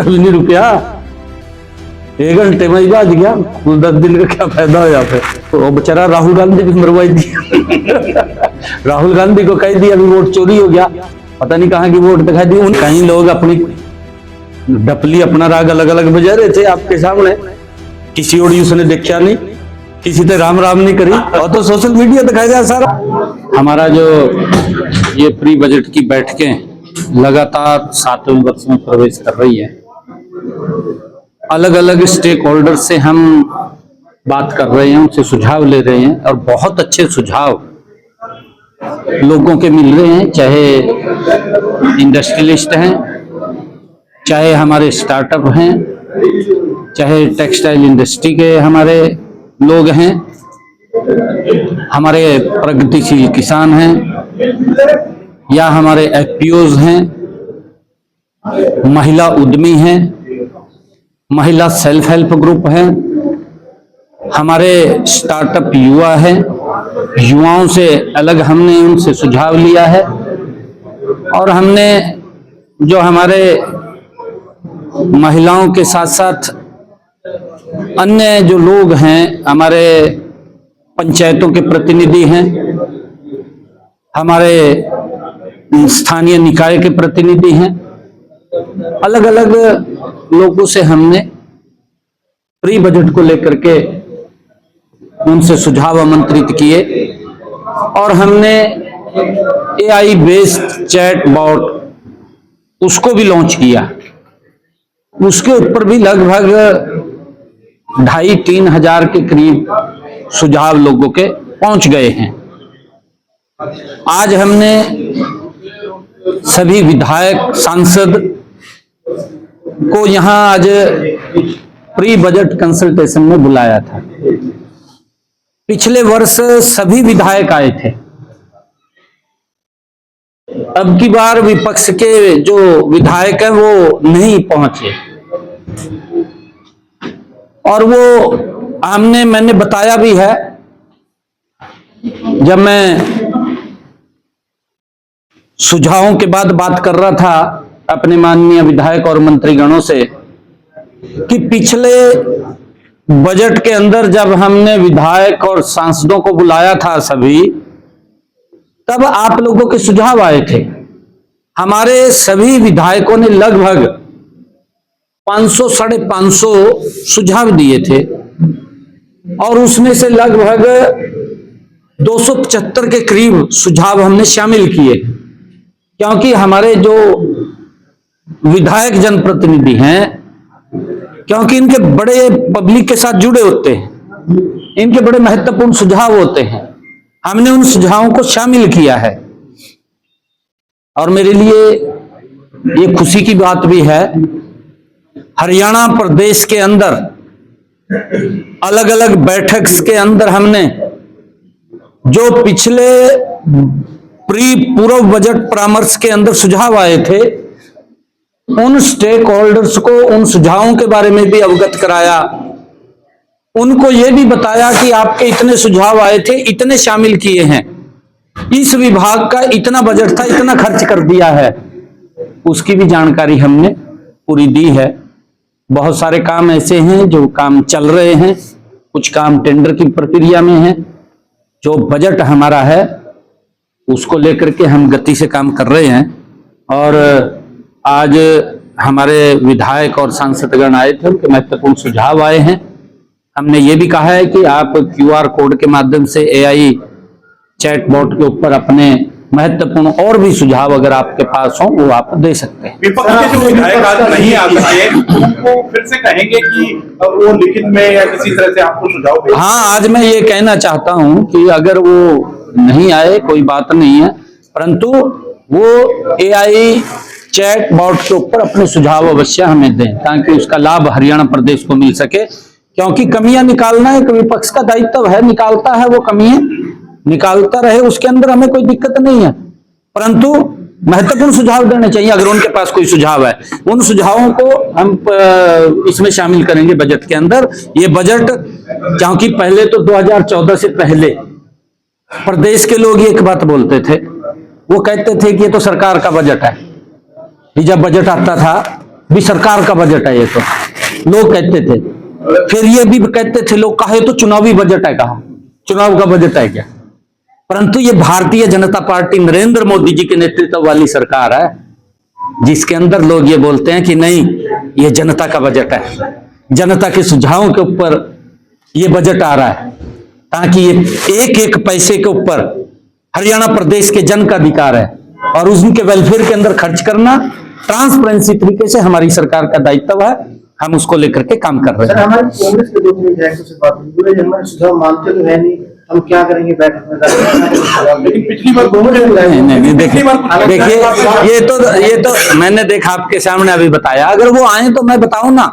का भी नहीं रुपया, 1 घंटे में ही बाज गया। 10 दिन का क्या फायदा हो फिर। तो बेचारा राहुल गांधी भी मरवाई दिया। राहुल गांधी को कह दिया अभी वोट चोरी हो गया, पता नहीं कहाँ की वोट दिखा दी। कहीं लोग अपनी डपली अपना राग अलग अलग बजा रहे थे आपके सामने, किसी और उसने देखा नहीं, किसी ने राम राम नहीं करी, और तो सोशल मीडिया दिखाई दिया सारा। हमारा जो ये प्री बजट की बैठकें लगातार 7वें वर्ष में प्रवेश कर रही है, अलग अलग स्टेक होल्डर से हम बात कर रहे हैं, उनसे सुझाव ले रहे हैं, और बहुत अच्छे सुझाव लोगों के मिल रहे हैं, चाहे इंडस्ट्रियलिस्ट हैं, चाहे हमारे स्टार्टअप हैं, चाहे टेक्सटाइल इंडस्ट्री के हमारे लोग हैं, हमारे प्रगतिशील किसान हैं, या हमारे एफपीओज हैं, महिला उद्यमी हैं, महिला सेल्फ हेल्प ग्रुप हैं, हमारे स्टार्टअप युवा हैं। युवाओं से अलग हमने उनसे सुझाव लिया है, और हमने जो हमारे महिलाओं के साथ साथ अन्य जो लोग हैं, हमारे पंचायतों के प्रतिनिधि हैं, हमारे स्थानीय निकाय के प्रतिनिधि हैं, अलग अलग लोगों से हमने प्री बजट को लेकर के उनसे सुझाव आमंत्रित किए, और हमने एआई बेस्ड चैट बॉट उसको भी लॉन्च किया। उसके ऊपर भी लगभग 2,500-3 हजार के करीब सुझाव लोगों के पहुंच गए हैं। आज हमने सभी विधायक सांसद को यहां आज प्री बजट कंसल्टेशन में बुलाया था। पिछले वर्ष सभी विधायक आए थे, अब की बार विपक्ष के जो विधायक हैं वो नहीं पहुंचे, और वो मैंने बताया भी है। जब मैं सुझावों के बाद बात कर रहा था अपने माननीय विधायक और मंत्रीगणों से, कि पिछले बजट के अंदर जब हमने विधायक और सांसदों को बुलाया था सभी, तब आप लोगों के सुझाव आए थे। हमारे सभी विधायकों ने लगभग 500-550 सुझाव दिए थे, और उसमें से लगभग 275 के करीब सुझाव हमने शामिल किए, क्योंकि हमारे जो विधायक जनप्रतिनिधि हैं, क्योंकि इनके बड़े पब्लिक के साथ जुड़े होते हैं, इनके बड़े महत्वपूर्ण सुझाव होते हैं, हमने उन सुझावों को शामिल किया है। और मेरे लिए ये खुशी की बात भी है, हरियाणा प्रदेश के अंदर अलग अलग बैठक के अंदर हमने जो पिछले पूर्व बजट परामर्श के अंदर सुझाव आए थे, उन स्टेक होल्डर्स को उन सुझावों के बारे में भी अवगत कराया, उनको यह भी बताया कि आपके इतने सुझाव आए थे, इतने शामिल किए हैं, इस विभाग का इतना बजट था, इतना खर्च कर दिया है, उसकी भी जानकारी हमने पूरी दी है। बहुत सारे काम ऐसे हैं जो काम चल रहे हैं, कुछ काम टेंडर की प्रक्रिया में है। जो बजट हमारा है उसको लेकर के हम गति से काम कर रहे हैं, और आज हमारे विधायक और सांसदगण आए थे, उनके महत्वपूर्ण सुझाव आए हैं। हमने ये भी कहा है कि आप QR कोड के माध्यम से एआई चैट बॉट के ऊपर अपने महत्वपूर्ण और भी सुझाव अगर आपके पास हो वो आप दे सकते हैं। विपक्ष के जो विधायक आज नहीं आ सके, उनको फिर से कहेंगे कि वो लिखित में या किसी तरह से आपको सुझाव दें। हाँ, आज मैं ये कहना चाहता हूं कि अगर वो नहीं आए कोई बात नहीं है, परंतु वो एआई चैट बॉट के ऊपर अपने सुझाव अवश्य हमें दें, ताकि उसका लाभ हरियाणा प्रदेश को मिल सके। क्योंकि कमियां निकालना एक विपक्ष का दायित्व है, निकालता है, वो कमियां निकालता रहे, उसके अंदर हमें कोई दिक्कत नहीं है, परंतु महत्वपूर्ण सुझाव देने चाहिए। अगर उनके पास कोई सुझाव है, उन सुझावों को हम इसमें शामिल करेंगे बजट के अंदर। ये बजट, क्योंकि पहले तो 2014 से पहले प्रदेश के लोग एक बात बोलते थे, वो कहते थे कि ये तो सरकार का बजट है। जब बजट आता था भी सरकार का बजट है ये तो लोग कहते थे। फिर ये भी कहते थे लोग, कहे तो चुनावी बजट है, कहा चुनाव का बजट है क्या। परंतु ये भारतीय जनता पार्टी नरेंद्र मोदी जी के नेतृत्व वाली सरकार है, जिसके अंदर लोग ये बोलते हैं कि नहीं, ये जनता का बजट है, जनता के सुझावों के ऊपर ये बजट आ रहा है, ताकि ये एक एक पैसे के ऊपर हरियाणा प्रदेश के जन का अधिकार है और उनके वेलफेयर के अंदर खर्च करना ट्रांसपेरेंसी तरीके से हमारी सरकार का दायित्व है। हम उसको लेकर के काम कर रहे हैं। हमारे कांग्रेस के दो विधायकों से बात हुई, बोले हमारे सुझाव मानते तो है नहीं, हम क्या करेंगे बैठक में। लेकिन पिछली बार नहीं, देखिए ये तो मैंने देखा आपके सामने अभी बताया, अगर वो आए तो मैं बताऊं ना,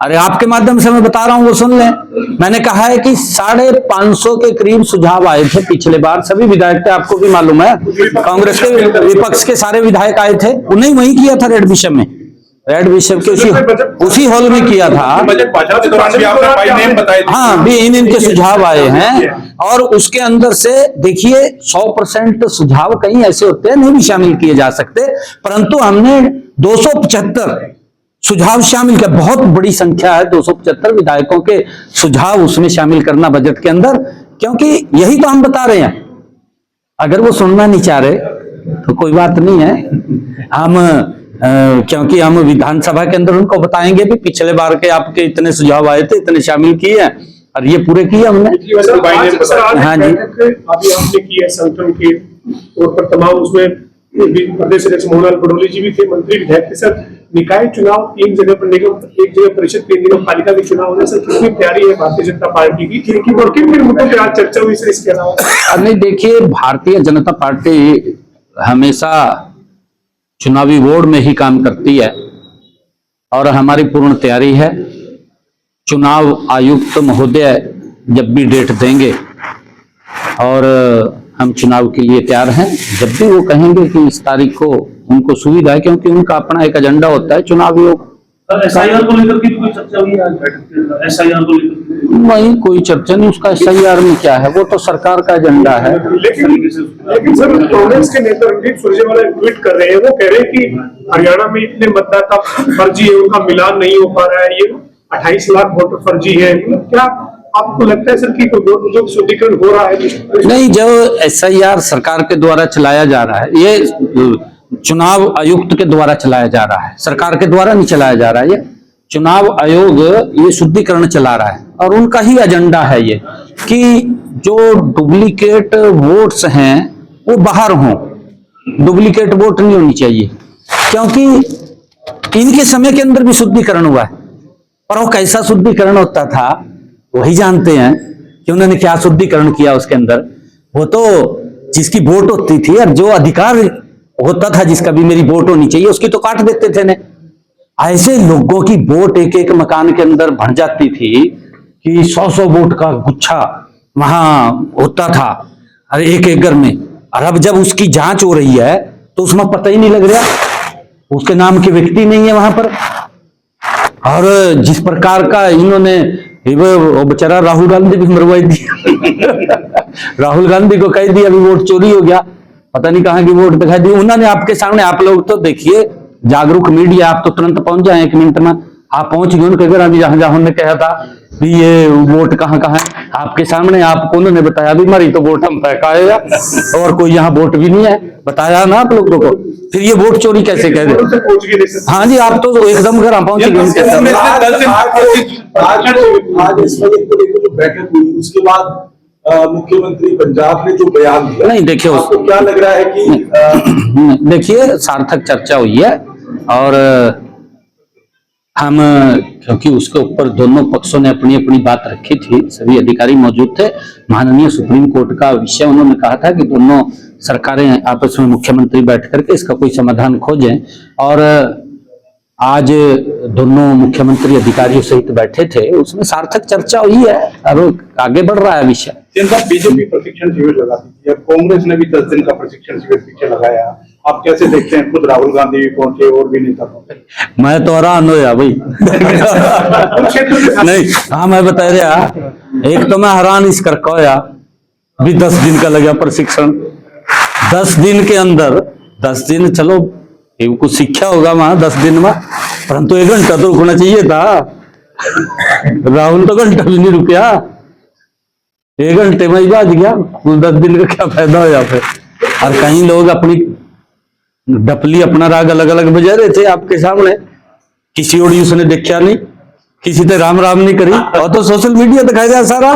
अरे आपके माध्यम से मैं बता रहा हूं, वो सुन लें। मैंने कहा है कि 550 के करीब सुझाव आए थे पिछले बार, सभी विधायक थे, आपको भी मालूम है, कांग्रेस के विपक्ष के सारे विधायक आए थे, उन्हें वही किया था रेड बिशप में, रेड बिशप के उसी हॉल में किया था। हाँ, भी इनके सुझाव आए हैं और उसके अंदर से देखिए 100% सुझाव कहीं ऐसे होते हैं नहीं भी शामिल किए जा सकते, परंतु हमने 275 सुझाव शामिल किया। बहुत बड़ी संख्या है, 275 विधायकों के सुझाव उसमें शामिल करना बजट के अंदर, क्योंकि यही तो हम बता रहे हैं। अगर वो सुनना नहीं चाह रहे तो कोई बात नहीं है, हम क्योंकि हम विधानसभा के अंदर उनको बताएंगे भी पिछले बार के आपके इतने सुझाव आए थे, इतने शामिल किए हैं और ये पूरे किए हमने। हाँ जी, अभी आपने किया संगठन के तौर पर तमाम, उसमें प्रदेश अध्यक्ष मोहनलाल बडोली जी भी थे, मंत्री विधायक के साथ निकाय चुनाव एक जगह पर निगम, एक जगह परिषद, 3 जगह पालिका के चुनाव होने से कितनी तैयारी है भारतीय जनता पार्टी की, किन मुद्दों पर आज चर्चा हुई इसके अलावा। नहीं देखिए, भारतीय जनता पार्टी हमेशा चुनावी बोर्ड में ही काम करती है और हमारी पूर्ण तैयारी है। चुनाव आयुक्त महोदय जब भी डेट देंगे और हम चुनाव के लिए तैयार हैं, जब भी वो कहेंगे कि इस तारीख को उनको सुविधा है, क्योंकि उनका अपना एक एजेंडा होता है चुनावी। SIR को लेकर के कोई चर्चा हुई आज बैठक में? SIR को लेकर नहीं, कोई चर्चा नहीं, उसका SIR में क्या है, वो तो सरकार का एजेंडा है। लेकिन सर, कांग्रेस के नेता रणदीप सुरजेवाला ट्वीट कर रहे हैं, वो कह रहे हैं कि हरियाणा में इतने मतदाता फर्जी है, उनका मिलान नहीं हो पा रहा है, ये 28 लाख वोटर फर्जी है। क्या आपको लगता है सर कि जो शुद्धिकरण हो रहा है? नहीं, जो SIR सरकार के द्वारा चलाया जा रहा है, ये चुनाव आयुक्त के द्वारा चलाया जा रहा है, सरकार के द्वारा नहीं चलाया जा रहा है। ये चुनाव आयोग ये शुद्धिकरण चला रहा है और उनका ही एजेंडा है ये कि जो डुप्लीकेट वोट्स हैं वो बाहर हों, डुप्लीकेट वोट नहीं होनी चाहिए, क्योंकि इनके समय के अंदर भी शुद्धिकरण हुआ है। और वो कैसा शुद्धिकरण होता था वही जानते हैं कि उन्होंने क्या शुद्धिकरण किया उसके अंदर। वो तो जिसकी वोट होती थी और जो अधिकार होता था जिसका भी मेरी वोट होनी चाहिए, उसकी तो काट देते थे ने। ऐसे लोगों की वोट एक एक मकान के अंदर भर जाती थी कि 100-100 वोट का गुच्छा वहां होता था और एक एक घर में। और अब जब उसकी जांच हो रही है तो उसमें पता ही नहीं लग रहा, उसके नाम के व्यक्ति नहीं है वहां पर। और जिस प्रकार का इन्होंने, वो बेचारा राहुल गांधी भी मरवाई दिया राहुल गांधी को कह दिया अभी वोट चोरी हो गया, पता नहीं कहां की वोट दिखाई दी उन्होंने आपके सामने। आप लोग तो देखिए, जागरूक मीडिया, आप तो तुरंत पहुंच जाए, 1 मिनट में आप पहुंच गए उनके घर। अभी जहां जहां उन्होंने कहा था भी ये वोट कहां कहां है, आपके सामने आपको उन्होंने बताया अभी हमारी तो वोट हम फेंकाएगा और कोई यहाँ वोट भी नहीं है, बताया ना आप लोगों को। फिर ये वोट चोरी कैसे कह रहे? हाँ जी, आप तो एकदम घर पहुंच गए उनके सामने। आज इस बजट को लेकर जो बैठक हुई उसके बाद मुख्यमंत्री पंजाब ने जो बयान दिया, नहीं देखिए, आपको क्या लग रहा है कि देखिए सार्थक चर्चा हुई है और हम, क्योंकि उसके ऊपर दोनों पक्षों ने अपनी अपनी बात रखी थी, सभी अधिकारी मौजूद थे। माननीय सुप्रीम कोर्ट का विषय उन्होंने कहा था कि दोनों सरकारें आपस में मुख्यमंत्री बैठ करके इसका कोई समाधान खोजें और आज दोनों मुख्यमंत्री अधिकारियों सहित बैठे थे, उसमें सार्थक चर्चा हुई है और आगे बढ़ रहा है विषय। बीजेपी प्रशिक्षण शिविर लगाती थी, अब कांग्रेस ने भी 10 दिन का प्रशिक्षण शिविर पीछे लगाया, आप कैसे देखते हैं? खुद राहुल गांधी भी पहुंचे और भी नेता पहुंचे। मैं तो हैरान होया भाई नहीं, हाँ मैं बता रहा, एक तो मैं हैरान इस कर होया भी 10 दिन का लगा प्रशिक्षण। 10 दिन के अंदर, 10 दिन चलो कुछ सीखा होगा वहां 10 दिन में, परंतु 1 घंटा तो रुकना चाहिए था। राहुल तो घंटा भी नहीं रुकया, 1 घंटे में ही बाज गया। 10 दिन का क्या फायदा होया फिर। और कहीं लोग अपनी डपली अपना राग अलग अलग बजा रहे थे आपके सामने, किसी और उसने देखा नहीं, किसी ने राम राम नहीं करी, और तो सोशल मीडिया दिखाई दिया सारा।